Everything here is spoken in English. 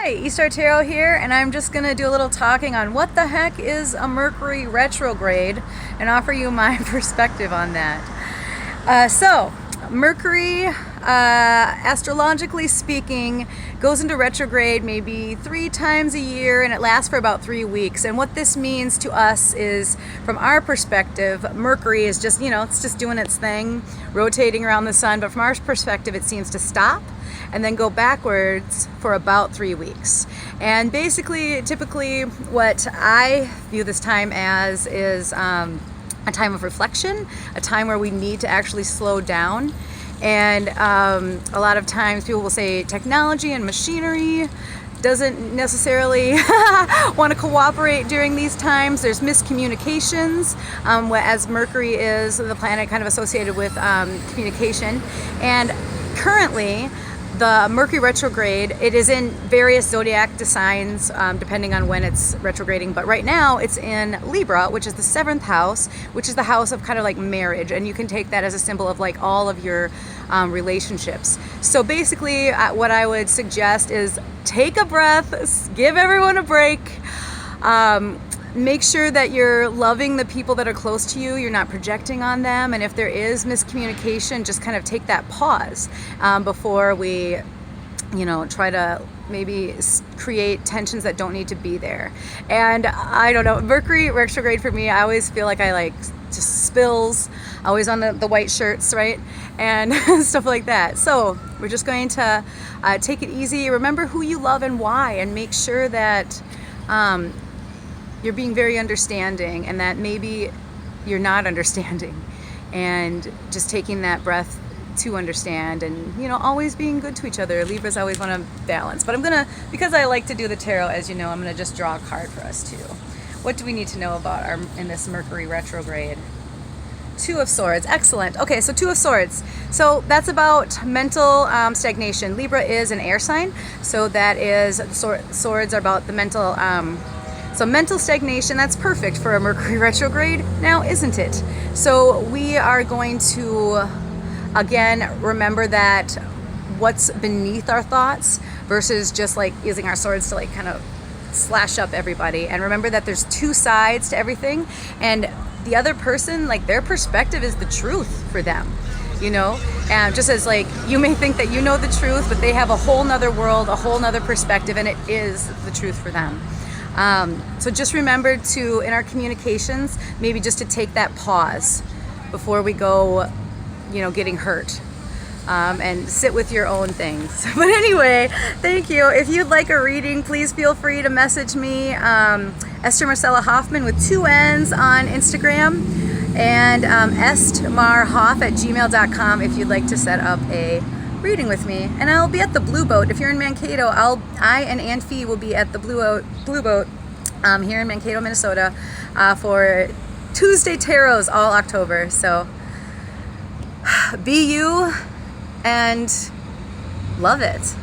Hi, Eastar Tarot here, and I'm just going to do a little talking on what the heck is a Mercury retrograde and offer you my perspective on that. Mercury, astrologically speaking, goes into retrograde maybe 3 times a year, and it lasts for about 3 weeks. And what this means to us is, from our perspective, Mercury is just, it's just doing its thing, rotating around the sun. But from our perspective, it seems to stop and then go backwards for about 3 weeks. And basically, typically, what I view this time as is a time of reflection, a time where we need to actually slow down. And a lot of times people will say technology and machinery doesn't necessarily want to cooperate during these times. There's miscommunications, as Mercury is the planet kind of associated with communication. And currently, the Mercury retrograde, it is in various zodiac signs depending on when it's retrograding, but right now it's in Libra, which is the 7th house, which is the house of kind of like marriage, and you can take that as a symbol of like all of your relationships. So basically what I would suggest is take a breath, give everyone a break. Make sure that you're loving the people that are close to you, you're not projecting on them, and if there is miscommunication, just kind of take that pause before we, try to maybe create tensions that don't need to be there. And I don't know, Mercury retrograde for me, I always feel like I just spills, always on the white shirts, right? And stuff like that. So we're just going to take it easy, remember who you love and why, and make sure that you're being very understanding, and that maybe you're not understanding, and just taking that breath to understand, and always being good to each other. Libras always want to balance, but because I like to do the tarot, as you know, I'm gonna just draw a card for us too. What do we need to know about in this Mercury retrograde? 2 of Swords, excellent. Okay, so 2 of Swords. So that's about mental stagnation. Libra is an air sign, so that is, swords are about the mental, so mental stagnation, that's perfect for a Mercury retrograde now, isn't it? So we are going to, again, remember that what's beneath our thoughts versus just like using our swords to like kind of slash up everybody. And remember that there's 2 sides to everything, and the other person, like, their perspective is the truth for them. And just as like you may think that you know the truth, but they have a whole nother world, a whole nother perspective, and it is the truth for them. So just remember to, in our communications, maybe just to take that pause before we go, getting hurt, and sit with your own things. But anyway, thank you. If you'd like a reading, please feel free to message me, Esther Marcella Hoffman with 2 N's on Instagram, and estmarhoff@gmail.com if you'd like to set up a reading with me. And I'll be at the Blue Boat. If you're in Mankato, I and Ann Fee will be at the Blue Boat here in Mankato, Minnesota, for Tuesday Tarots all October. So be you and love it.